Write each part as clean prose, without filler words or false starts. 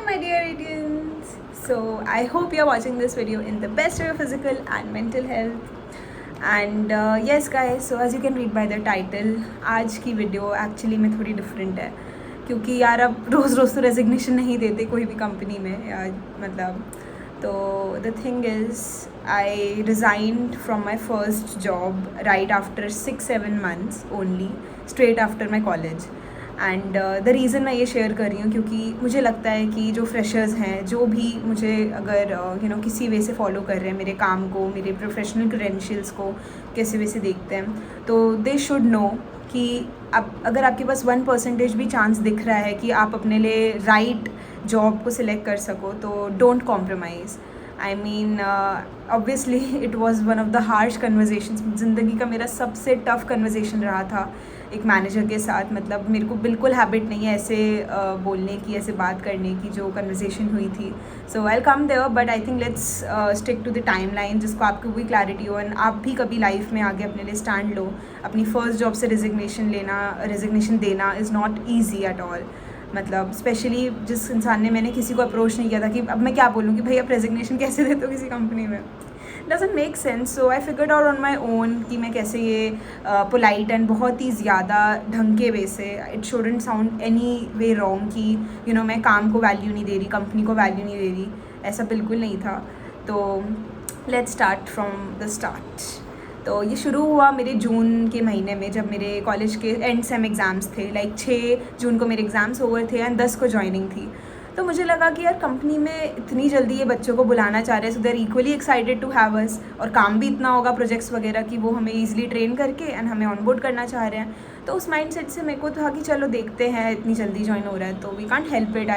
my dear Indians. So I hope you're watching this video in the best of your physical and mental health. And yes guys, so as you can read by the title, आज की video actually में थोड़ी different है क्योंकि यार अब रोज़ रोज़ तो resignation नहीं देते कोई भी कंपनी में या मतलब तो the thing is I resigned from my first job right after 6-7 months only straight after my college. And the reason मैं ये शेयर कर रही हूँ क्योंकि मुझे लगता है कि जो फ्रेशर्स हैं जो भी मुझे अगर किसी वे से फॉलो कर रहे हैं मेरे काम को, मेरे प्रोफेशनल क्रेडेंशियल्स को कैसे वे से देखते हैं, तो दे शुड नो कि अब अगर आपके पास 1% भी चांस दिख रहा है कि आप अपने लिए राइट जॉब को सिलेक्ट कर सको तो don't compromise. I mean obviously it was one of the harsh conversations. ज़िंदगी का मेरा सबसे टफ़ कन्वर्जेशन रहा था एक मैनेजर के साथ. मतलब मेरे को बिल्कुल हैबिट नहीं है ऐसे बोलने की, ऐसे बात करने की जो कन्वर्जेशन हुई थी. So I will come there but I think let's stick to the timeline जिसको आपको भी क्लैरिटी हो एंड आप भी कभी लाइफ में आगे अपने लिए स्टैंड लो. अपनी फ़र्स्ट जॉब से रेजिग्नेशन देना is not easy at all. मतलब स्पेशली जिस इंसान ने, मैंने किसी को अप्रोच नहीं किया था कि अब मैं क्या बोलूँ कि भाई आप रेजिग्नेशन कैसे देते हो किसी कंपनी में. Doesn't make sense. So I figured out on my own कि मैं कैसे ये पोलाइट एंड बहुत ही ज़्यादा ढंग के वे से, it shouldn't sound any way wrong कि मैं काम को वैल्यू नहीं दे रही, कंपनी को वैल्यू नहीं दे रही. ऐसा बिल्कुल नहीं था. तो let's start from the start. तो ये शुरू हुआ मेरे जून के महीने में जब मेरे कॉलेज के एंड सेम एग्ज़ाम्स थे. लाइक 6 जून को मेरे एग्ज़ाम्स ओवर थे एंड 10 को जॉइनिंग थी. तो मुझे लगा कि यार कंपनी में इतनी जल्दी ये बच्चों को बुलाना चाह रहे हैं, so they are equally excited to have us. और काम भी इतना होगा प्रोजेक्ट्स वगैरह कि वो हमें ईजिली ट्रेन करके एंड हमें ऑनबोर्ड करना चाह रहे हैं. तो उस माइंडसेट से मेरे को था कि चलो देखते हैं, इतनी जल्दी ज्वाइन हो रहा है तो we can't help it.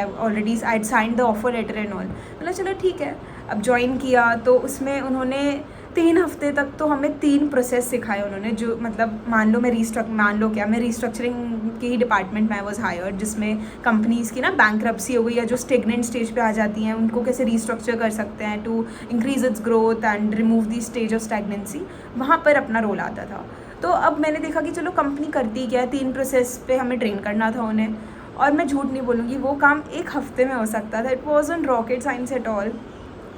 I signed the offer letter and all. मतलब चलो ठीक है. अब ज्वाइन किया तो उसमें उन्होंने 3 हफ्ते तक तो हमें 3 प्रोसेस सिखाए उन्होंने. जो मतलब मान लो मैं रिस्ट्रक्चरिंग के ही डिपार्टमेंट में आई वॉज हायर्ड, जिसमें कंपनीज़ की ना बैंक्रप्सी हो गई या जो स्टेगनेंट स्टेज पे आ जाती हैं उनको कैसे रिस्ट्रक्चर कर सकते हैं to increase its growth and remove the stage of stagnancy. वहाँ पर अपना रोल आता था. तो अब मैंने देखा कि चलो कंपनी करती क्या है, 3 प्रोसेस पे हमें ट्रेन करना था उन्हें. और मैं झूठ नहीं बोलूँगी, वो काम 1 हफ्ते में हो सकता था. It was on rocket science at all.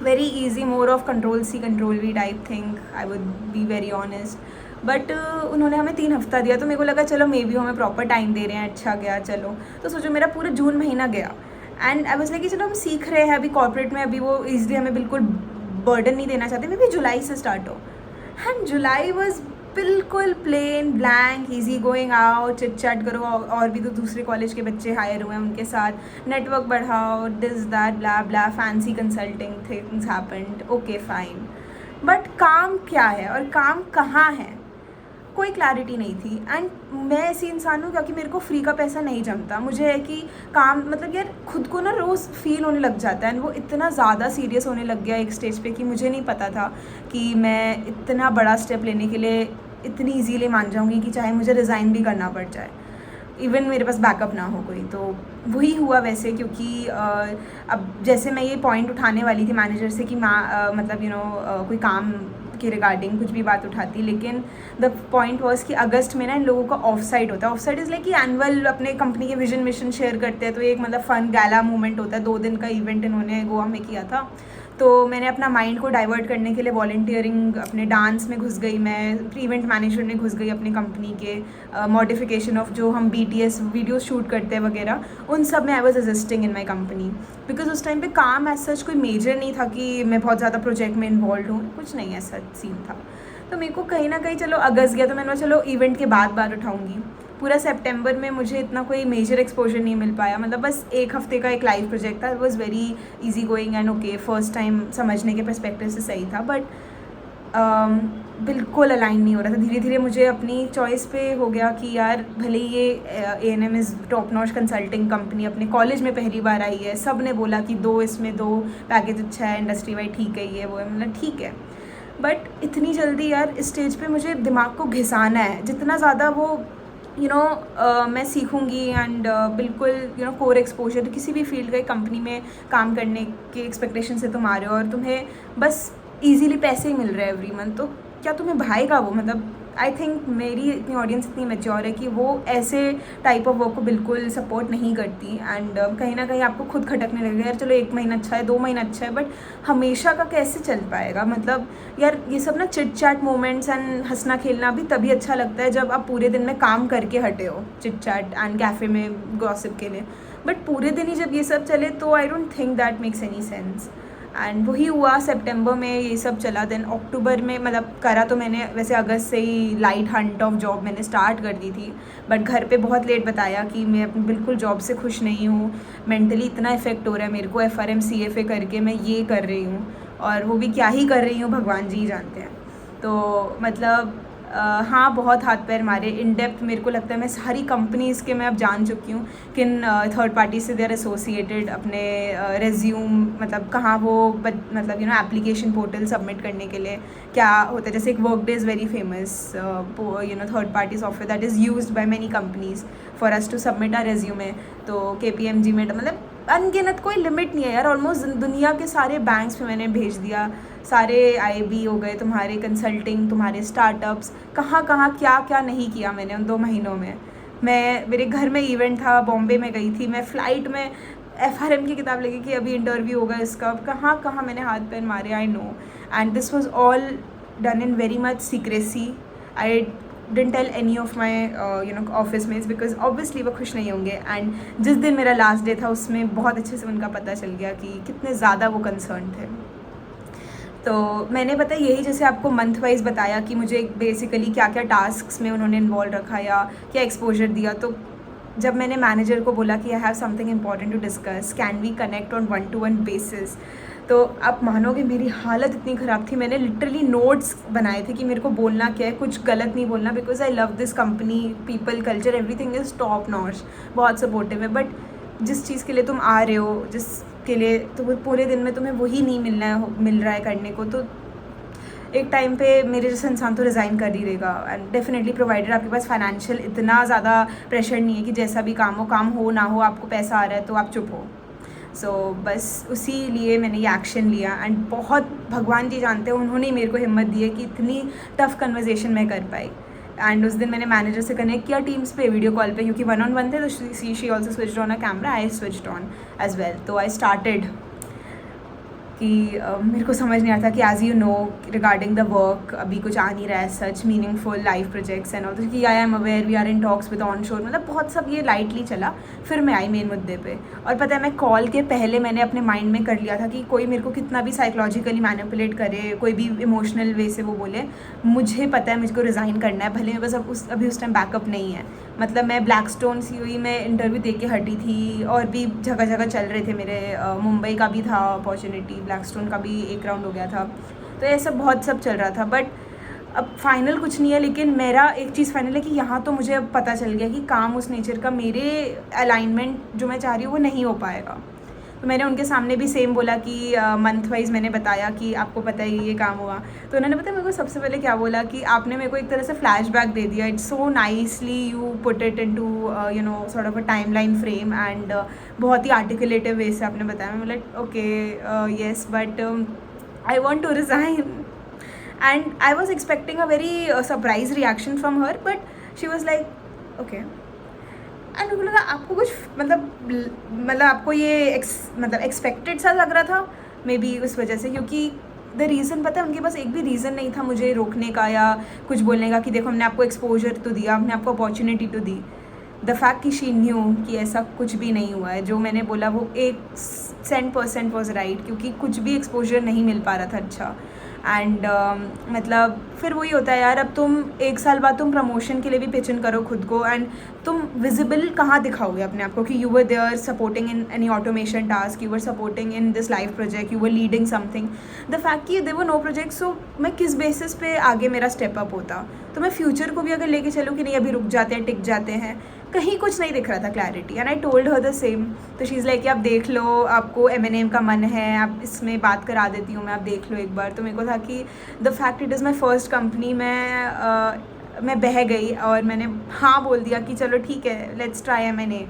very easy, more of control C control V type thing, I would be very honest. But उन्होंने हमें 3 हफ्ता दिया तो मेरे को लगा चलो मे बी हमें प्रॉपर टाइम दे रहे हैं, अच्छा गया चलो. तो सोचो मेरा पूरा जून महीना गया एंड आई वाज लाइक कि चलो हम सीख रहे हैं अभी कॉर्पोरेट में, अभी वो ईजिली हमें बिल्कुल बर्डन नहीं देना चाहते. मे बी जुलाई से स्टार्ट हो. एंड जुलाई वॉज बिल्कुल plain blank, easy going out, chit chat करो. और भी तो दूसरे कॉलेज के बच्चे हायर हुए हैं, उनके साथ नेटवर्क बढ़ाओ, this that blah blah, fancy consulting things happened. Okay fine. But काम क्या है और काम कहाँ है कोई क्लैरिटी नहीं थी. एंड मैं ऐसी इंसान हूँ क्योंकि मेरे को फ्री का पैसा नहीं जमता. मुझे है कि काम मतलब यार खुद को ना रोज़ फील होने लग जाता है. एंड वो इतना ज़्यादा सीरियस होने लग गया एक स्टेज पे कि मुझे नहीं पता था कि मैं इतना बड़ा स्टेप लेने के लिए इतनी ईजीली मान जाऊँगी कि चाहे मुझे रिज़ाइन भी करना पड़ जाए, इवन मेरे पास बैकअप ना हो कोई. तो वही हुआ वैसे क्योंकि अब जैसे मैं ये पॉइंट उठाने वाली थी मैनेजर से कि मतलब कोई काम के रिगार्डिंग कुछ भी बात उठाती, लेकिन द पॉइंट वॉज कि अगस्त में ना इन लोगों का ऑफ साइड होता है. ऑफ साइड इज़ लाइक कि एनुअल अपने कंपनी के विजन मिशन शेयर करते हैं. तो एक मतलब फ़न गैला मूवमेंट होता है. 2 दिन का इवेंट इन्होंने गोवा में किया था. तो मैंने अपना माइंड को डाइवर्ट करने के लिए वॉलंटियरिंग अपने डांस में घुस गई. मैं इवेंट मैनेजर में घुस गई अपनी कंपनी के मॉडिफिकेशन ऑफ जो हम BTS वीडियो शूट करते हैं वगैरह, उन सब में I was assisting in my company. Because उस टाइम पे काम एज सच कोई मेजर नहीं था कि मैं बहुत ज़्यादा प्रोजेक्ट में इन्वॉल्व हूँ, कुछ नहीं ऐसा सीन था. तो मेरे को कहीं ना कहीं चलो अगस्त गया तो मैंने चलो इवेंट के बाद बात उठाऊँगी. पूरा सितंबर में मुझे इतना कोई मेजर एक्सपोजर नहीं मिल पाया. मतलब बस 1 हफ्ते का एक लाइव प्रोजेक्ट था. It was very easy going and okay, first time समझने के पर्सपेक्टिव से सही था. बट बिल्कुल अलाइन नहीं हो रहा था. धीरे धीरे मुझे अपनी चॉइस पे हो गया कि यार भले ही ये A&M is top notch consulting company, अपने कॉलेज में पहली बार आई है, सब ने बोला कि इसमें दो पैकेज अच्छा है, इंडस्ट्री वाइड ठीक है, ये वो है. मतलब ठीक है, बट इतनी जल्दी यार इस स्टेज पे मुझे दिमाग को घिसाना है. जितना ज़्यादा वो मैं सीखूंगी एंड बिल्कुल कोर एक्सपोजर किसी भी फील्ड का कंपनी में काम करने के एक्सपेक्टेशन से तुम आ रहे हो और तुम्हें बस इजीली पैसे ही मिल रहे हैं एवरी मंथ, तो क्या तुम्हें भाएगा वो? मतलब आई थिंक मेरी इतनी ऑडियंस इतनी मैच्योर है कि वो ऐसे टाइप ऑफ वर्क को बिल्कुल सपोर्ट नहीं करती। एंड कहीं ना कहीं आपको खुद खटकने लगेगा, यार चलो 1 महीना अच्छा है, 2 महीना अच्छा है, बट हमेशा का कैसे चल पाएगा। मतलब यार ये सब ना चिट चैट मोमेंट्स एंड हंसना खेलना भी तभी अच्छा लगता है जब आप पूरे दिन में काम करके हटे हो, चिट चैट एंड कैफ़े में गॉसिप के लिए। बट पूरे दिन ही जब ये सब चले तो I don't think that makes any sense. And वही हुआ, सितंबर में ये सब चला। देन अक्टूबर में, मतलब करा तो मैंने वैसे अगस्त से ही लाइट हंट ऑफ जॉब मैंने स्टार्ट कर दी थी, बट घर पे बहुत लेट बताया कि मैं बिल्कुल जॉब से खुश नहीं हूँ, मेंटली इतना इफेक्ट हो रहा है मेरे को, FRM CFA करके मैं ये कर रही हूँ, और वो भी क्या ही कर रही हूँ भगवान जी ही जानते हैं। तो मतलब हाँ, बहुत हाथ पैर मारे इन डेप्थ। मेरे को लगता है मैं सारी कंपनीज़ के मैं अब जान चुकी हूँ किन थर्ड पार्टी से दे आर एसोसिएटेड अपने रेज्यूम, मतलब कहाँ वो मतलब एप्लीकेशन पोर्टल सबमिट करने के लिए क्या होता है। जैसे एक Workday is very famous third party software that is used by many companies for us to submit our resume. तो KPMG में मतलब अनगिनत, कोई लिमिट नहीं है यार, ऑलमोस्ट दुनिया के सारे बैंक्स में मैंने भेज दिया, सारे IB हो गए तुम्हारे, कंसल्टिंग, तुम्हारे स्टार्टअप्स, कहाँ कहाँ क्या क्या नहीं किया मैंने उन 2 महीनों में। मेरे घर में इवेंट था, बॉम्बे में गई थी मैं, फ़्लाइट में FRM की किताब लेके कि अभी इंटरव्यू होगा इसका, कहाँ कहाँ मैंने हाथ पैर मारे, I know. And this was all done in very much secrecy. I didn't tell any of my office mates because obviously वो खुश नहीं होंगे। एंड जिस दिन मेरा लास्ट डे था उसमें बहुत अच्छे से उनका पता चल गया कि कितने ज़्यादा वो कंसर्न थे। तो मैंने पता यही जैसे आपको मंथ वाइज बताया कि मुझे बेसिकली क्या क्या टास्क्स में उन्होंने इन्वॉल्व रखा या क्या एक्सपोजर दिया। तो जब मैंने मैनेजर को बोला कि I have something important to discuss, can we connect on 1-to-1 basis, तो आप मानोगे मेरी हालत इतनी ख़राब थी। मैंने लिटरली नोट्स बनाए थे कि मेरे को बोलना क्या है, कुछ गलत नहीं बोलना, because I love this company, people, culture, everything is top notch, बहुत सपोर्टिव है। बट जिस चीज़ के लिए तुम आ रहे हो, जिसके लिए तो पूरे दिन में तुम्हें वही नहीं मिल रहा है करने को, तो एक टाइम पे मेरे जैसा इंसान तो रिज़ाइन कर ही देगा। एंड डेफिनेटली प्रोवाइडेड आपके पास फाइनेंशियल इतना ज़्यादा प्रेशर नहीं है कि जैसा भी काम हो ना हो, आपको पैसा आ रहा है तो आप चुप हो। सो बस उसी लिए मैंने ये एक्शन लिया। एंड बहुत भगवान जी जानते हैं, उन्होंने मेरे को हिम्मत दी है कि इतनी टफ़ कन्वर्जेशन मैं कर पाई। एंड उस दिन मैंने मैनेजर से कनेक्ट किया टीम्स पे, वीडियो कॉल पे, क्योंकि 1-on-1 थे, तो she also switched on a camera, I switched on as well. तो आई स्टार्टेड कि मेरे को समझ नहीं आता कि as you know regarding the work अभी कुछ आ नहीं रहा है such meaningful life projects and all, तो कि I am aware we are in talks with on shore, मतलब बहुत सब ये लाइटली चला। फिर मैं आई मेन मुद्दे पे, और पता है मैं कॉल के पहले मैंने अपने माइंड में कर लिया था कि कोई मेरे को कितना भी साइकोलॉजिकली मैनिपुलेट करे, कोई भी इमोशनल वे से वो बोले, मुझे पता है मुझको रिज़ाइन करना है, भले मेरे पास अभी उस टाइम बैकअप नहीं है। मतलब मैं ब्लैकस्टोन COE में इंटरव्यू दे के हटी थी, और भी जगह जगह चल रहे थे मेरे, मुंबई का भी था अपॉर्चुनिटी, ब्लैकस्टोन का भी एक राउंड हो गया था, तो ये सब बहुत सब चल रहा था। बट अब फाइनल कुछ नहीं है, लेकिन मेरा एक चीज़ फाइनल है कि यहाँ तो मुझे अब पता चल गया कि काम उस नेचर का मेरे अलाइनमेंट जो मैं चाह रही हूँ वो नहीं हो पाएगा। तो मैंने उनके सामने भी सेम बोला कि मंथ वाइज मैंने बताया कि आपको पता ही ये काम हुआ। तो उन्होंने पता मेरे को सबसे पहले क्या बोला कि आपने मेरे को एक तरह से फ्लैशबैक दे दिया, it's so nicely you put it into sort of a timeline frame, and बहुत ही आर्टिकुलेटिव वे से आपने बताया। मैं like okay yes, but I want to resign, and I was expecting a very surprise reaction from her, but she was like okay. And मुझे लगा आपको कुछ मतलब आपको ये एक्सपेक्टेड सा लग रहा था मे बी उस वजह से, क्योंकि द रीज़न पता है उनके पास एक भी रीज़न नहीं था मुझे रोकने का या कुछ बोलने का कि देखो हमने आपको एक्सपोजर तो दिया, हमने आपको अपॉर्चुनिटी तो दी। द फैक्ट कि शी न्यू कि ऐसा कुछ भी नहीं हुआ है, जो मैंने बोला वो 100% वॉज राइट, क्योंकि कुछ भी एक्सपोजर नहीं मिल पा रहा था अच्छा। एंड मतलब फिर वही होता है यार, अब तुम 1 साल बाद तुम प्रमोशन के लिए भी पिच इन करो खुद को, एंड तुम विजिबल कहाँ दिखाओगे अपने आप को कि you were there supporting in any automation task, you were supporting in this life project, you were leading something. The fact कि there were no project, so मैं किस बेसिस पे आगे मेरा स्टेप अप होता। तो मैं फ्यूचर को भी अगर लेके चलूँ कि नहीं अभी रुक जाते हैं, टिक जाते हैं, कहीं कुछ नहीं दिख रहा था clarity. And I told her the same. तो शी इज़ लाइक कि आप देख लो, आपको M&M का मन है, आप इसमें बात करा देती हूँ मैं, आप देख लो एक बार। तो मेरे को था कि the fact it is my first company, मैं बह गई और मैंने हाँ बोल दिया कि चलो ठीक है लेट्स ट्राई M&A।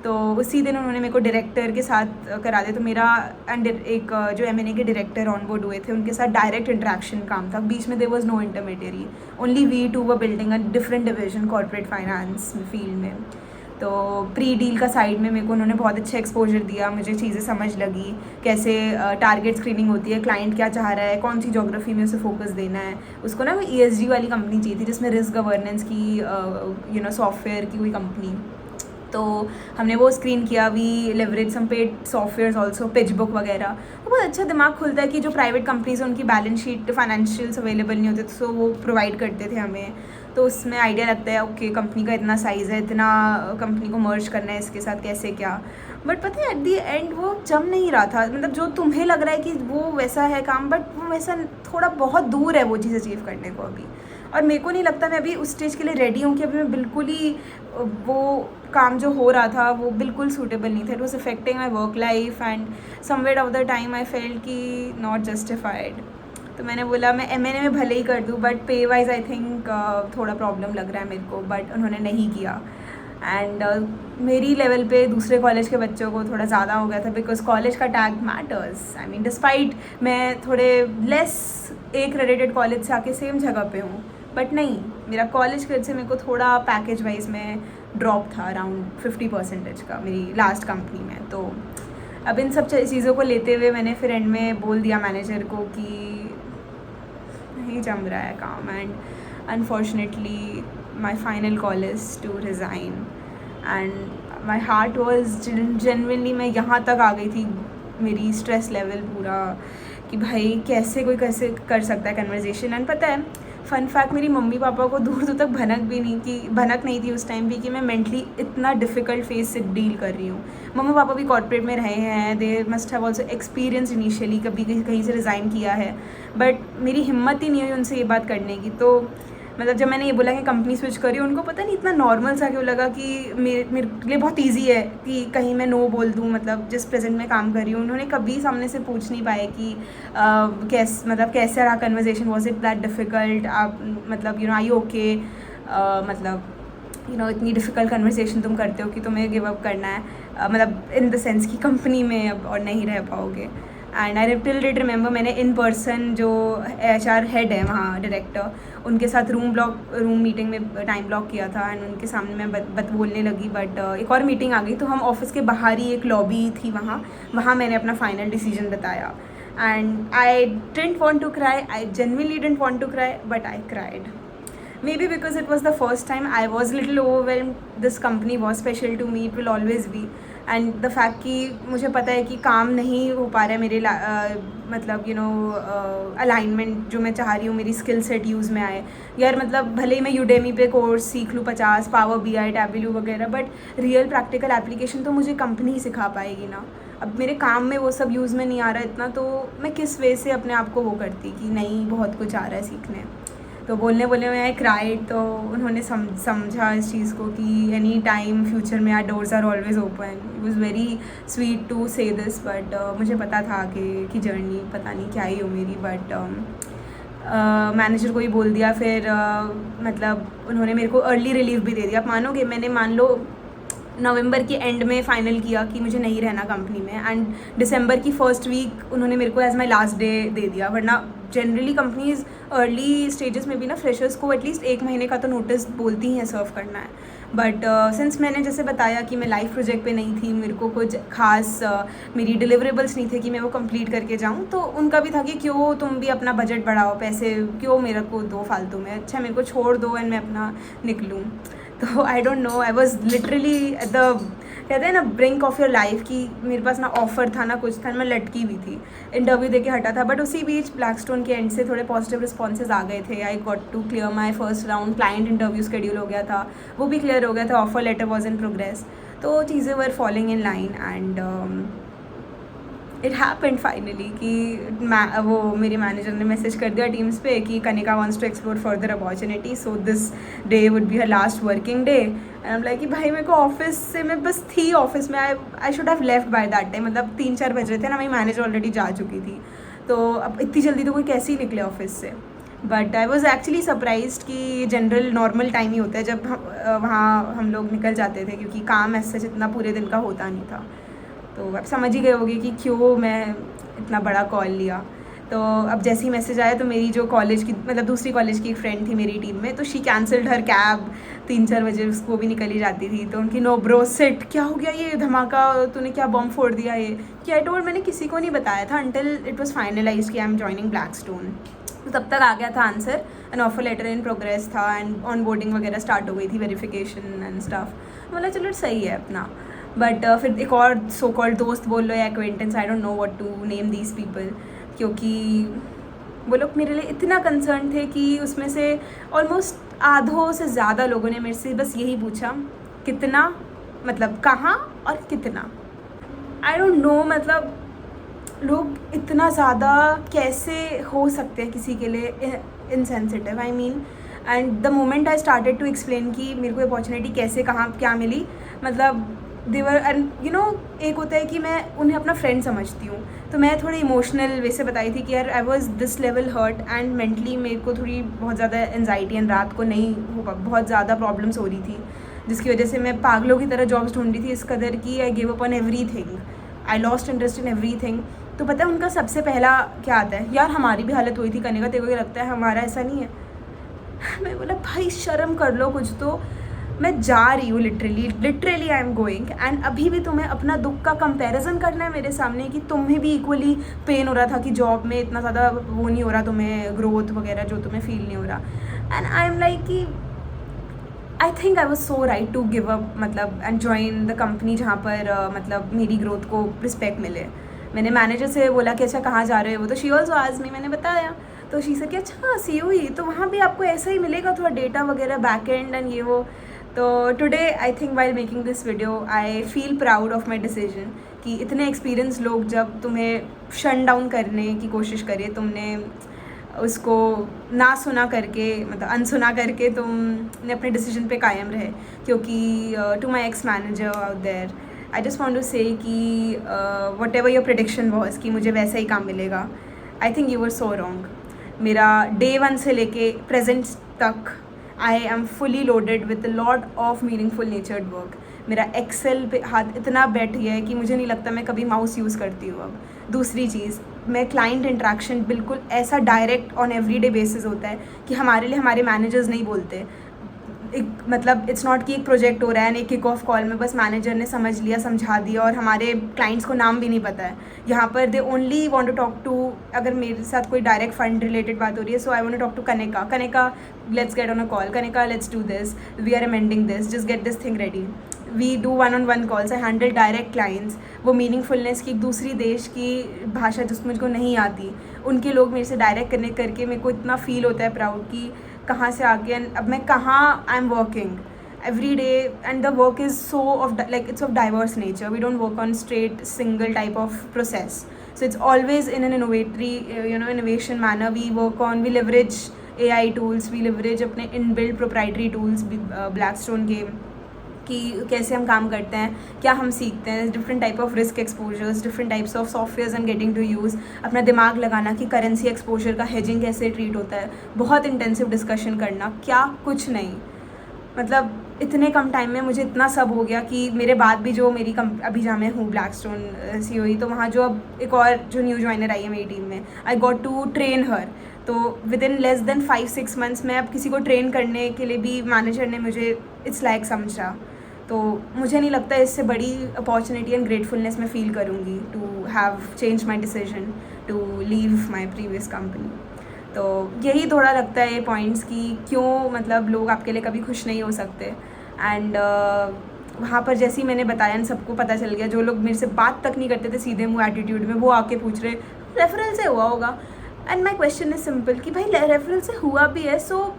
तो उसी दिन उन्होंने मेरे को डायरेक्टर के साथ करा दिया। तो मेरा एंड एक जो M&A के डायरेक्टर ऑन बोर्ड हुए थे, उनके साथ डायरेक्ट इंटरेक्शन काम था, बीच में there was no intermediary, only we two were building a different division corporate finance field में। तो प्री डील का साइड में मेरे को उन्होंने बहुत अच्छा एक्सपोजर दिया, मुझे चीज़ें समझ लगी कैसे टारगेट स्क्रीनिंग होती है, क्लाइंट क्या चाह रहा है, कौन सी ज्योग्राफी में उसे फोकस देना है। उसको ना ESG वाली कंपनी चाहिए थी जिसमें रिस्क गवर्नेंस की सॉफ्टवेयर की कोई कंपनी। तो हमने वो स्क्रीन किया, we leverage some paid softwares also, pitch book वगैरह। तो बहुत अच्छा दिमाग खुलता है कि जो प्राइवेट कंपनीज हैं उनकी बैलेंस शीट फाइनेंशियल्स अवेलेबल नहीं होते, तो वो प्रोवाइड करते थे हमें। तो उसमें आइडिया लगता है ओके कंपनी का इतना साइज़ है, इतना कंपनी को मर्ज करना है इसके साथ, कैसे क्या। बट पता है एट दी एंड वो जम नहीं रहा था, मतलब जो तुम्हें लग रहा है कि वो वैसा है काम, बट वो वैसा थोड़ा बहुत दूर है वो चीज़ अचीव करने को अभी। और मेरे को नहीं लगता मैं अभी उस स्टेज के लिए रेडी हूँ कि अभी मैं बिल्कुल ही वो काम जो हो रहा था वो बिल्कुल सूटेबल नहीं था। It was affecting my work life and somewhere of the time I felt कि नॉट जस्टिफाइड। तो मैंने बोला मैं M&A में भले ही कर दूँ, बट पे वाइज आई थिंक थोड़ा प्रॉब्लम लग रहा है मेरे को, बट उन्होंने नहीं किया। एंड मेरी लेवल पे दूसरे कॉलेज के बच्चों को थोड़ा ज़्यादा हो गया था, बिकॉज कॉलेज का tag matters. I mean despite मैं थोड़े लेस एक क्रेडिटेड कॉलेज से आके सेम जगह पे हूँ, बट नहीं, मेरा कॉलेज क्रेडिट से मेरे को थोड़ा पैकेज वाइज में ड्रॉप था अराउंड 50% का मेरी लास्ट कंपनी में। तो अब इन सब चीज़ों को लेते हुए मैंने फिर एंड में बोल दिया मैनेजर को कि नहीं जम रहा है काम, and unfortunately my final call is to resign. And my heart was genuinely, मैं यहाँ तक आ गई थी, मेरी स्ट्रेस लेवल पूरा कि भाई कैसे कोई कैसे कर सकता है कन्वर्जेशन। एंड पता है फ़न फैक्ट, मेरी मम्मी पापा को दूर दूर तक भनक नहीं थी उस टाइम भी कि मैं मेंटली इतना डिफ़िकल्ट फेज से डील कर रही हूँ। मम्मी पापा भी कॉर्पोरेट में रहे हैं, they must have also experience initially, कभी कहीं से रिज़ाइन किया है, बट मेरी हिम्मत ही नहीं हुई उनसे ये बात करने की। तो मतलब जब मैंने ये बोला कि कंपनी स्विच करी, उनको पता नहीं इतना नॉर्मल सा क्यों लगा कि मेरे लिए बहुत इजी है कि कहीं मैं नो बोल दूँ, मतलब जिस प्रेजेंट में काम कर रही हूँ। उन्होंने कभी सामने से पूछ नहीं पाए कि कैसे रहा conversation, was it that difficult, आप मतलब आई यू ओके, मतलब इतनी डिफ़िकल्ट कन्वर्सेशन तुम करते हो कि तुम्हें गिव अप करना है, मतलब इन द सेंस कि कंपनी में अब और नहीं रह पाओगे। And I till date remember, मैंने इन पर्सन जो HR हेड है वहाँ डायरेक्टर, उनके साथ रूम मीटिंग में टाइम ब्लॉक किया था, एंड उनके सामने मैं बोलने लगी, बट एक और मीटिंग आ गई, तो हम ऑफिस के बाहर ही एक लॉबी थी वहाँ मैंने अपना फाइनल डिसीजन बताया। And I didn't want to cry, I genuinely didn't want to cry, but I cried. Maybe because it was the first time, I was a little overwhelmed. This company was special to me, it will always be. And the fact कि मुझे पता है कि काम नहीं हो पा रहा है मेरे मतलब अलाइनमेंट जो मैं चाह रही हूँ मेरी स्किल सेट यूज़ में आए। यार मतलब भले ही मैं यूडेमी पे कोर्स सीख लूँ 50 पावर BI टैबल्यू वगैरह, बट रियल प्रैक्टिकल एप्लीकेशन तो मुझे कंपनी ही सिखा पाएगी ना। अब मेरे काम में वो सब यूज़ में नहीं आ रहा इतना, तो मैं किस वे से अपने आप को वो करती कि नहीं बहुत कुछ आ रहा है सीखने। तो बोलने में आई क्राइड, तो उन्होंने समझा इस चीज़ को कि एनी टाइम फ्यूचर में are doors are always open. It was very sweet to say this, but मुझे पता था कि जर्नी पता नहीं क्या ही हो मेरी, बट मैनेजर को ही बोल दिया फिर। मतलब उन्होंने मेरे को अर्ली रिलीव भी दे दिया। आप मानोगे मैंने मान लो नवंबर के एंड में फ़ाइनल किया कि मुझे नहीं रहना कंपनी में, एंड दिसंबर की फर्स्ट वीक उन्होंने मेरे को एज माई लास्ट डे दे दिया। वरना जनरली कंपनीज अर्ली स्टेजेस में भी ना फ्रेशर्स को एटलीस्ट 1 महीने का तो नोटिस बोलती ही है सर्व करना है। बट सिंस मैंने जैसे बताया कि मैं लाइफ प्रोजेक्ट पे नहीं थी, मेरे को कुछ खास मेरी डिलीवरेबल्स नहीं थे कि मैं वो कंप्लीट करके जाऊँ, तो उनका भी था कि क्यों तुम भी अपना बजट बढ़ाओ, पैसे क्यों मेरे को दो फालतू में, अच्छा मेरे को छोड़ दो एंड मैं अपना निकलूँ। तो आई don't no, I was literally at the कहते हैं ना ब्रिंक ऑफ योर लाइफ कि मेरे पास ना ऑफर था ना कुछ था, मैं लटकी हुई थी। इंटरव्यू देके हटा था, बट उसी बीच ब्लैकस्टोन के एंड से थोड़े पॉजिटिव रिस्पॉन्सेज आ गए थे। I got to clear my first round, client interview schedule हो गया था, वो भी क्लियर हो गया था, offer letter was in progress, तो चीज़ें were following in line. And it happened finally कि वो मेरे मैनेजर ने मैसेज कर दिया टीम्स पे कि Kanika wants to explore further opportunity, so this day would be her last working day. And I am like कि भाई मेरे को ऑफिस से मैं बस थी ऑफिस में, I should have left by that time, मतलब 3-4 बज रहे थे ना, मेरी मैनेजर ऑलरेडी जा चुकी थी, तो अब इतनी जल्दी तो कोई कैसे ही निकले ऑफिस से। But I was actually surprised कि जनरल नॉर्मल टाइम ही होता है जब वहाँ हम लोग निकल जाते थे, क्योंकि काम ऐसे जितना पूरे दिन का होता नहीं था। तो आप समझ ही गए होगे कि क्यों मैं इतना बड़ा कॉल लिया। तो अब जैसे ही मैसेज आया तो मेरी जो कॉलेज की मतलब दूसरी कॉलेज की एक फ्रेंड थी मेरी टीम में, तो शी कैंसल्ड हर कैब। 3-4 बजे उसको भी निकल ही जाती थी, तो उनकी नो ब्रो सिट, क्या हो गया ये धमाका, तूने क्या बम फोड़ दिया ये क्या। आई टोल्ड मैंने किसी को नहीं बताया था अंटिल इट वॉज फाइनलाइज कि आई एम जॉइनिंग ब्लैकस्टोन। तो तब तक आ गया था answer and offer letter in progress था एंड ऑन बोर्डिंग वगैरह स्टार्ट हो गई थी, वेरिफिकेशन एंड स्टाफ। बोला चलो सही है अपना। बट फिर एक और सो कॉल्ड दोस्त बोल लो या acquaintance, I don't know what to name these people, क्योंकि वो लोग मेरे लिए इतना कंसर्न थे कि उसमें से ऑलमोस्ट आधों से ज़्यादा लोगों ने मेरे से बस यही पूछा कितना, मतलब कहाँ और कितना। आई डोंट नो, मतलब लोग इतना ज़्यादा कैसे हो सकते हैं किसी के लिए insensitive. I mean and the moment I started to explain कि मेरे को अपॉर्चुनिटी कैसे कहाँ क्या मिली, मतलब देवर एंड यू नो, एक होता है कि मैं उन्हें अपना फ्रेंड समझती हूँ, तो मैं थोड़ी इमोशनल वे से बताई थी कि यार I was this level hurt and mentally मेरे को थोड़ी बहुत ज़्यादा एनजाइटी एंड रात को नहीं होगा, बहुत ज़्यादा प्रॉब्लम्स हो रही थी, जिसकी वजह से मैं पागलों की तरह जॉब्स ढूंढ रही थी इस कदर की I give up on every thing, I lost interest in every thing. तो पता है उनका सबसे पहला क्या आता है, यार हमारी भी हालत हुई थी, करने का तेरे को क्या लगता है हमारा ऐसा नहीं है। मैं बोला भाई शर्म कर लो कुछ तो, मैं जा रही हूँ literally I am going and अभी भी तुम्हें अपना दुख का कंपैरिजन करना है मेरे सामने कि तुम्हें भी इक्वली पेन हो रहा था कि जॉब में इतना ज़्यादा वो नहीं हो रहा, तुम्हें ग्रोथ वगैरह जो तुम्हें फील नहीं हो रहा। एंड आई एम लाइक कि I think I was so right to give up, मतलब एंड ज्वाइन द कंपनी जहाँ पर मतलब मेरी ग्रोथ को रिस्पेक्ट मिले। मैंने मैनेजर से बोला कि अच्छा कहाँ जा रहे हो, तो शी ऑल्सो आज मी, मैंने बताया तो शी से कि अच्छा COE तो वहाँ भी आपको ऐसा ही मिलेगा, थोड़ा डेटा वगैरह बैक एंड एंड ये वो। तो today I think while making this video I feel proud of my decision कि इतने एक्सपीरियंस लोग जब तुम्हें शट डाउन करने की कोशिश करिए, तुमने उसको ना सुना करके, मतलब अनसुना करके तुमने अपने डिसीजन पे कायम रहे। क्योंकि to my ex manager out there I just want to say कि whatever your prediction was कि मुझे वैसा ही काम मिलेगा, I think you were so wrong. मेरा डे 1 से लेके प्रेजेंट तक I am fully loaded with lot of meaningful natured work. मेरा एक्सेल पे हाथ इतना बैठ गया है कि मुझे नहीं लगता मैं कभी माउस यूज़ करती हूँ अब। दूसरी चीज़, मैं क्लाइंट इंट्रैक्शन बिल्कुल ऐसा डायरेक्ट ऑन एवरीडे बेसिस होता है कि हमारे लिए हमारे मैनेजर्स नहीं बोलते। एक मतलब इट्स नॉट कि एक प्रोजेक्ट हो रहा है, एक किक ऑफ कॉल में बस मैनेजर ने समझ लिया, समझा दिया और हमारे क्लाइंट्स को नाम भी नहीं पता है। यहाँ पर they only want to talk to, अगर मेरे साथ कोई डायरेक्ट फंड रिलेटेड बात हो रही है, so I want to talk to Kanika let's get on a call, Kanika let's do this, we are amending this, just get this thing ready. We do 1-on-1 calls, I handle direct clients. वो meaningfulness की एक दूसरी देश की भाषा जिस मुझको नहीं आती, उनके लोग मेरे से डायरेक्ट कनेक्ट करके मेरे को इतना फील होता है प्राउड कि कहाँ से आके अब मैं कहाँ I am working every day and the work is so of like it's of diverse nature. We don't work on straight single type of process, so it's always in an innovation manner. We leverage AI tools, we leverage अपने inbuilt proprietary tools Blackstone के कि कैसे हम काम करते हैं, क्या हम सीखते हैं, different type of risk exposures, different types of softwares and getting to use, अपना दिमाग लगाना कि करेंसी एक्सपोजर का हेजिंग कैसे ट्रीट होता है, बहुत इंटेंसिव डिस्कशन करना, क्या कुछ नहीं। मतलब इतने कम टाइम में मुझे इतना सब हो गया कि मेरे बाद भी जो मेरी अभी जहाँ मैं हूँ ब्लैकस्टोन COE, तो वहाँ जो अब एक और जो न्यू ज्वाइनर आई है मेरी टीम में, आई गॉट टू ट्रेन हर। तो with in less than 5-6 months में अब किसी को ट्रेन करने के लिए भी मैनेजर ने मुझे इट्स लाइक समझा। तो मुझे नहीं लगता इससे बड़ी अपॉर्चुनिटी एंड ग्रेटफुलनेस मैं फील करूँगी to have change my decision to leave my previous company. तो यही थोड़ा लगता है ये पॉइंट्स कि क्यों मतलब लोग आपके लिए कभी खुश नहीं हो सकते। एंड वहाँ पर जैसे ही मैंने बताया एंड सबको पता चल गया, जो लोग मेरे से बात तक नहीं करते थे सीधे मुँह एटीट्यूड में, वो आके पूछ रहे रेफरल से हुआ होगा। And my question is simple कि भाई रेफरल से हुआ भी है, सो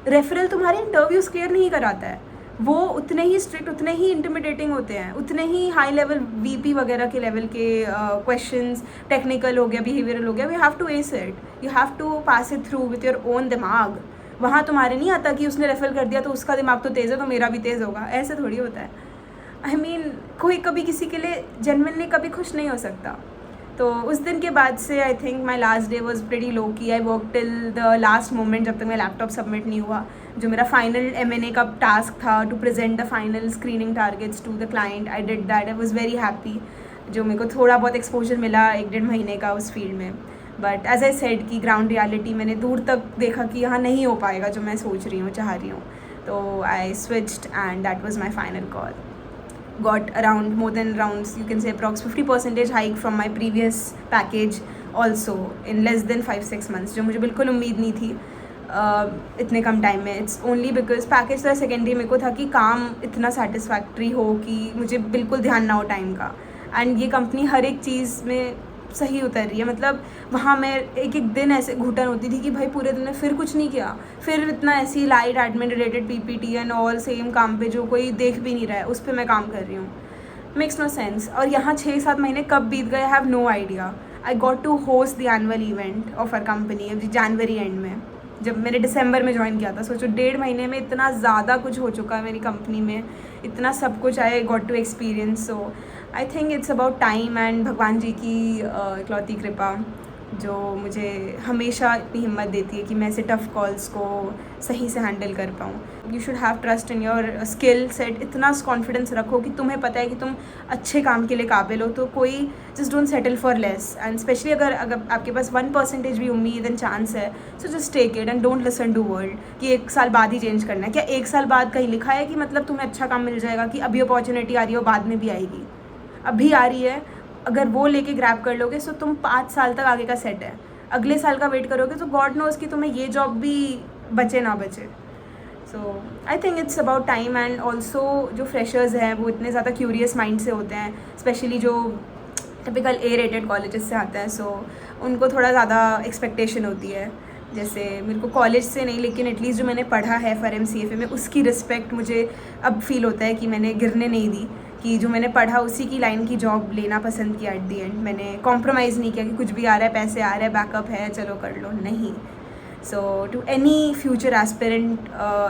रेफरल तुम्हारे इंटरव्यूज़ क्लियर नहीं कराता है, वो उतने ही स्ट्रिक्ट, उतने ही इंटिमिडेटिंग होते हैं, उतने ही हाई लेवल VP वगैरह के लेवल के क्वेश्चंस, टेक्निकल हो गया, बिहेवियरल हो गया, we have to ace it, you have to pass it through with your own दिमाग। वहाँ तुम्हारे नहीं आता कि उसने रेफर कर दिया तो उसका दिमाग तो तेज़ है तो मेरा भी तेज़ होगा, ऐसे थोड़ी होता है। आई मीन कोई कभी किसी के लिए जेन्युइनली कभी खुश नहीं हो सकता। तो उस दिन के बाद से I think my last day was pretty low. I work till the last moment, जब तक मेरा लैपटॉप सबमिट नहीं हुआ. जो मेरा फाइनल M&A का टास्क था to present the final screening targets to the client, I did that. I was very happy. जो मेरे को थोड़ा बहुत एक्सपोजर मिला 1-1.5 महीने का उस फील्ड में. बट एज आई सेड कि ग्राउंड रियलिटी मैंने दूर तक देखा कि यहाँ नहीं हो पाएगा जो मैं सोच रही हूँ, चाह रही हूँ. तो I switched and that was my final call. Got around more than around, you can say, approx 50% hike from my previous package also in less than 5-6 months, जो मुझे बिल्कुल उम्मीद नहीं थी इतने कम टाइम में. इट्स ओनली बिकॉज पैकेज तो secondary मेरे को था कि काम इतना सेटिस्फैक्ट्री हो कि मुझे बिल्कुल ध्यान ना हो टाइम का. एंड ये कंपनी हर एक चीज़ में सही उतर रही है. मतलब वहाँ मैं एक एक दिन ऐसे घुटन होती थी कि भाई पूरे दिन में फिर कुछ नहीं किया, फिर इतना ऐसी light admin related PPT and all same काम पे जो कोई देख भी नहीं रहा है उस पर मैं काम कर रही हूँ. Makes no sense. और यहाँ 6-7 महीने कब बीत गए, I have no idea. I got to host the annual event of our company अभी जनवरी एंड में, जब मैंने दिसंबर में ज्वाइन किया था. सोचो 1.5 महीने में इतना ज़्यादा कुछ हो चुका है मेरी कंपनी में, इतना सब कुछ I got to experience. So I think it's about time and भगवान जी की इकलौती कृपा जो मुझे हमेशा इतनी हिम्मत देती है कि मैं ऐसे टफ़ कॉल्स को सही से हैंडल कर पाऊँ. You should have trust in your skill set. इतना कॉन्फिडेंस रखो कि तुम्हें पता है कि तुम अच्छे काम के लिए काबिल हो. तो कोई just don't settle for less. And specially अगर आपके पास 1% भी उम्मीद एंड चांस है, so just take it and don't listen to world कि 1 साल बाद ही चेंज करना है. क्या 1 साल बाद कहीं लिखा है कि मतलब तुम्हें अच्छा काम मिल जाएगा, कि अभी अपॉर्चुनिटी आ रही है और बाद में भी आएगी? अभी आ रही है, अगर वो लेके ग्रैब कर लोगे तो तुम 5 साल तक आगे का सेट है. अगले साल का वेट करोगे तो गॉड नोज़ कि तुम्हें ये जॉब भी बचे ना बचे. So I think it's about time. And also जो फ्रेशर्स हैं वो इतने ज़्यादा क्यूरियस माइंड से होते हैं, स्पेशली जो टिपिकल A-rated कॉलेजेस से आते हैं. सो उनको थोड़ा ज़्यादा एक्सपेक्टेशन होती है. जैसे मेरे को कॉलेज से नहीं, लेकिन एटलीस्ट जो मैंने पढ़ा है FRM-CFA में, उसकी रिस्पेक्ट मुझे अब फील होता है कि मैंने गिरने नहीं दी, कि जो मैंने पढ़ा उसी की लाइन की जॉब लेना पसंद किया. एट दी एंड मैंने कॉम्प्रोमाइज़ नहीं किया कि कुछ भी आ रहा है, पैसे आ रहे हैं, बैकअप है, चलो कर लो. नहीं. So to any future aspirant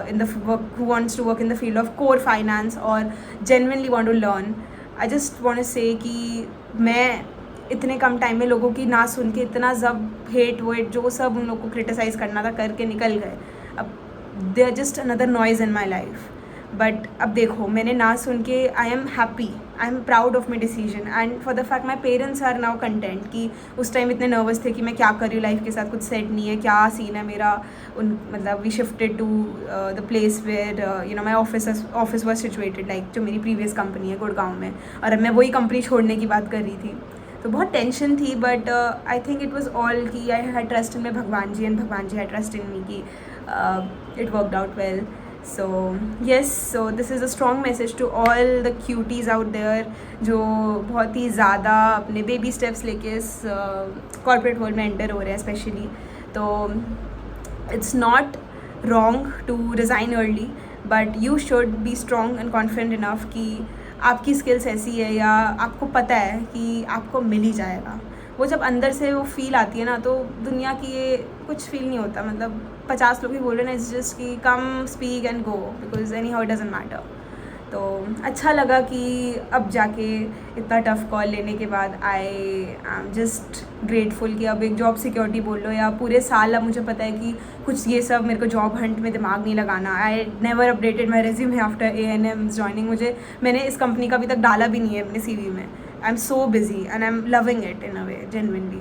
in the work who wants to work in the field of core finance और genuinely want to learn, I just want to say कि मैं इतने कम टाइम में लोगों की ना सुन के इतना सब हेट वेट जो सब उन लोगों को क्रिटिसाइज़ करना था करके निकल गए. अब they are just another noise in my life. But अब देखो, मैंने ना सुन के I am happy, I am proud of my decision. And for the fact my parents are now content कि उस टाइम इतने नर्वस थे कि मैं क्या कर रही हूँ लाइफ के साथ, कुछ सेट नहीं है, क्या सीन है मेरा. मतलब we shifted to the place where you know my office was situated, like जो मेरी प्रीवियस कंपनी है गुड़गांव में, और अब मैं वही कंपनी छोड़ने की बात कर रही थी. तो बहुत टेंशन थी. But I think it was all कि आई हैड ट्रस्ट इन माई भगवान जी एंड भगवान जी हैड ट्रस्ट इन मी कि it worked out well. So yes, so this is a strong message to all the cuties out there जो बहुत ही ज़्यादा अपने baby steps लेके इस कॉर्पोरेट वर्ल्ड में एंटर हो रहे हैं स्पेशली. तो it's not wrong to resign early, but you should be strong and confident enough कि आपकी स्किल्स ऐसी है या आपको पता है कि आपको मिल ही जाएगा. वो जब अंदर से वो फील आती है ना, तो दुनिया की ये कुछ फील नहीं होता. मतलब 50 लोग भी बोल रहे हैं ना, इट्स जस्ट कि come speak and go, because anyhow it doesn't matter. तो अच्छा लगा कि अब जाके इतना टफ़ कॉल लेने के बाद आई एम जस्ट ग्रेटफुल कि अब एक जॉब सिक्योरिटी बोल लो या पूरे साल अब मुझे पता है कि कुछ ये सब मेरे को जॉब हंट में दिमाग नहीं लगाना. I never updated my resume after A&M joining. मैंने इस कंपनी का अभी तक डाला भी नहीं है अपने CV में. I am so busy and I am loving it in a way genuinely.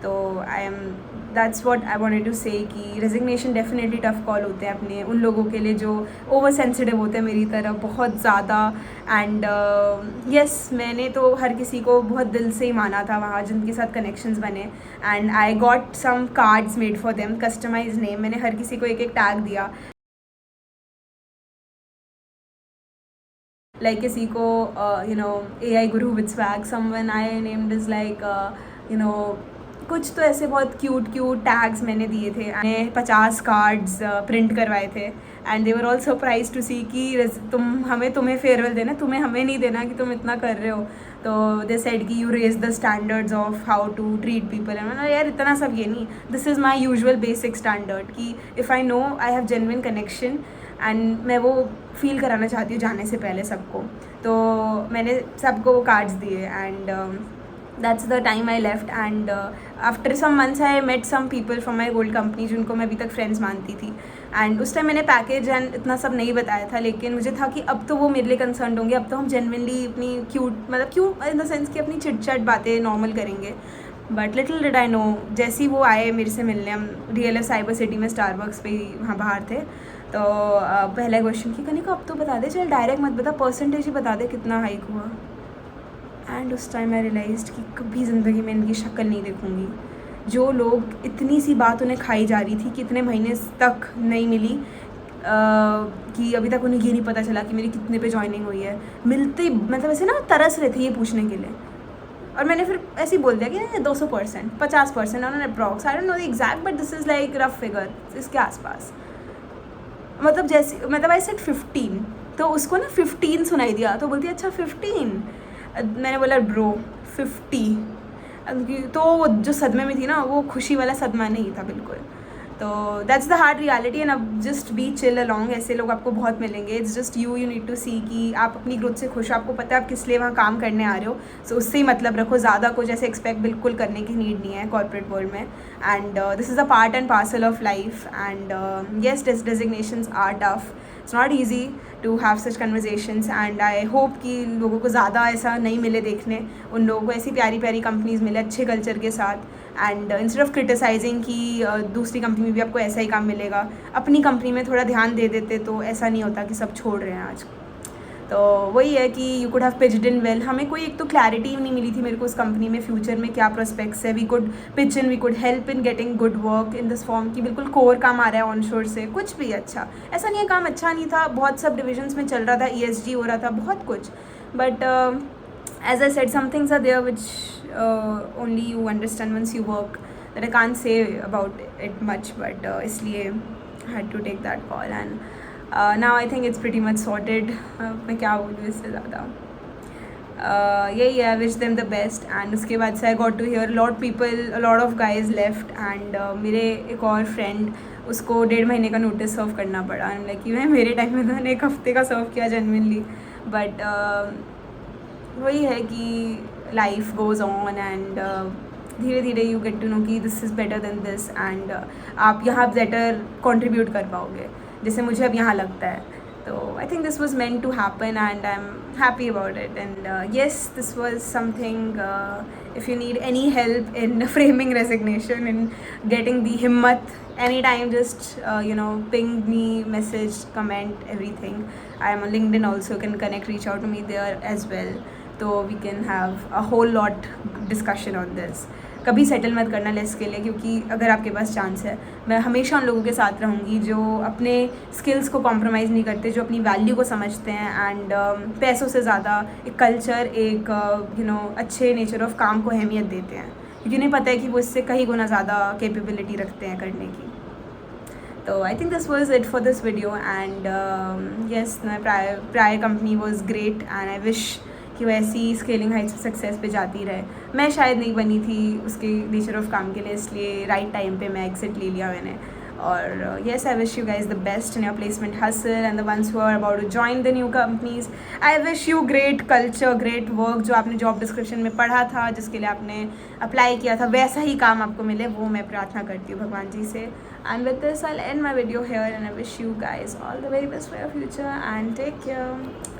तो I am that's what I wanted to say कि रेजिग्नेशन डेफिनेटली टफ़ कॉल होते हैं अपने उन लोगों के लिए जो ओवर सेंसिटिव होते हैं मेरी तरह बहुत ज़्यादा. एंड येस, मैंने तो हर किसी को बहुत दिल से ही माना था वहाँ जिनके साथ कनेक्शंस बने. And I got some cards made for them, customise name. मैंने हर किसी को एक एक टैग दिया. लाइक किसी को you know AI Guru with swag, someone I named is like you know कुछ तो ऐसे बहुत क्यूट टैग्स मैंने दिए थे. मैंने 50 कार्ड्स प्रिंट करवाए थे. And they were all surprise to see कि तुम्हें फेयरवेल देना, तुम्हें हमें नहीं देना कि तुम इतना कर रहे हो. तो दे सेड कि you raise the standards of how to treat people. And मैंने यार इतना सब ये नहीं, this is my usual basic standard कि if I know I have genuine connection and मैं वो फील कराना चाहती हूँ जाने से पहले सबको. तो मैंने सबको कार्ड्स दिए. And that's the time I left and after some months I met some people from my old company जिनको मैं अभी तक फ्रेंड्स मानती थी. एंड उस टाइम मैंने पैकेज एंड इतना सब नहीं बताया था, लेकिन मुझे था कि अब तो वो मेरे लिए कंसर्न होंगे, अब तो हम जेनविनली अपनी क्यूट इन द सेंस कि अपनी चिट बातें नॉर्मल करेंगे. But little did I know, जैसे ही वो आए मेरे से मिलने, हम DLF साइबर सिटी में स्टारबक्स पे वहाँ बाहर थे, तो पहला क्वेश्चन कि कनिका अब तो बता दे, चल डायरेक्ट मत बता, परसेंटेज ही बता दे कितना हाइक हुआ. एंड उस टाइम आई रियलाइज्ड कि कभी ज़िंदगी में इनकी शक्ल नहीं देखूँगी. जो लोग इतनी सी बात उन्हें खाई जा रही थी कि इतने महीने तक नहीं मिली, कि अभी तक उन्हें ये नहीं पता चला कि मेरी कितने पे ज्वाइनिंग हुई है, मिलते मतलब ऐसे ना तरस रहे थे ये पूछने के लिए. और मैंने फिर ऐसे ही बोल दिया कि 200%, 50% on an approx, I don't know the exact but this is like rough figure, इसके आसपास. मतलब जैसे आई सेड 15, तो उसको ना 15 सुनाई दिया, तो बोलती अच्छा 15. मैंने बोला ब्रो 50. तो वो जो सदमे में थी ना, वो खुशी वाला सदमा नहीं था बिल्कुल. तो that's the hard reality and अब जस्ट बी चिल अलॉन्ग. ऐसे लोग आपको बहुत मिलेंगे. It's just you need to see कि आप अपनी ग्रोथ से खुश हो, आपको पता है आप किस लिए वहाँ काम करने आ रहे हो. सो उससे ही मतलब रखो, ज़्यादा कुछ ऐसे एक्सपेक्ट बिल्कुल करने की नीड नहीं है कॉर्पोरेट वर्ल्ड में. And this is a part and parcel of life. And yes, designations are tough. It's not easy to have such conversations and I hope कि लोगों को ज़्यादा ऐसा नहीं मिले देखने, उन लोगों को ऐसी प्यारी प्यारी कंपनीज़ मिले अच्छे कल्चर के साथ. एंड इंस्टेड ऑफ क्रिटिसाइजिंग कि दूसरी कंपनी में भी आपको ऐसा ही काम मिलेगा, अपनी कंपनी में थोड़ा ध्यान दे देते तो ऐसा नहीं होता कि सब छोड़ रहे हैं आज. तो वही है कि you could have pitched in well. हमें कोई एक तो क्लैरिटी नहीं मिली थी मेरे को उस कंपनी में फ्यूचर में क्या प्रोस्पेक्ट्स है. We could pitch in, we could help in getting good work in this form कि बिल्कुल कोर काम आ रहा है ऑन शोर से, कुछ भी अच्छा ऐसा नहीं है. काम अच्छा नहीं था, बहुत सब डिविजन्स में चल रहा था, ESG हो रहा था, बहुत कुछ. But as I said, some things are there which only you understand once you work, that I can't say about it much. But इसलिए had to take that call and now I think it's pretty much sorted. मैं क्या बोलूँ इससे ज़्यादा. यही है, wish them the best. And उसके बाद से I got to hear lot of guys left. And मेरे एक और फ्रेंड, उसको 1.5 महीने का नोटिस सर्व करना पड़ा. एंड लाइक मैं मेरे टाइम में तो मैंने 1 हफ्ते का सर्व किया जेन्युइनली. बट वही है कि लाइफ गोज़ ऑन एंड धीरे धीरे यू गेट टू नो कि this is better than this. And आप यहाँ बेटर कॉन्ट्रीब्यूट कर पाओगे, जैसे मुझे अब यहाँ लगता है. तो I think this was meant to happen and I am happy about it. And yes, this was something. If you need any help in framing resignation, in getting the हिम्मत, any time just ping me, message, comment, everything. I am on LinkedIn also, you can connect, reach out to me there as well. तो we can have a whole lot discussion on this. कभी settle मत करना less के लिए, क्योंकि अगर आपके पास chance है, मैं हमेशा उन लोगों के साथ रहूँगी जो अपने स्किल्स को कॉम्प्रोमाइज़ नहीं करते, जो अपनी वैल्यू को समझते हैं. एंड पैसों से ज़्यादा एक कल्चर, एक अच्छे नेचर ऑफ काम को अहमियत देते हैं, क्योंकि उन्हें पता है कि वो इससे कहीं गुना ज़्यादा कैपेबिलिटी रखते हैं करने की. तो I think this was it for this video. And yes, my prior company was great and I wish कि वो ऐसी स्केलिंग हाइट्स सक्सेस पे जाती रहे. मैं शायद नहीं बनी थी उसके नेचर ऑफ काम के लिए, इसलिए राइट टाइम पे मैं एग्जिट ले लिया मैंने. और yes, I wish you guys the best in your placement hustle. And the ones who are about to join the new companies, I wish you great culture, great work. जो आपने job description में पढ़ा था, जिसके लिए आपने apply किया था, वैसा ही काम आपको मिले, वो मैं प्रार्थना करती हूँ भगवान जी से. And with this I will end my video here and I wish you guys all the very best for your future and take care.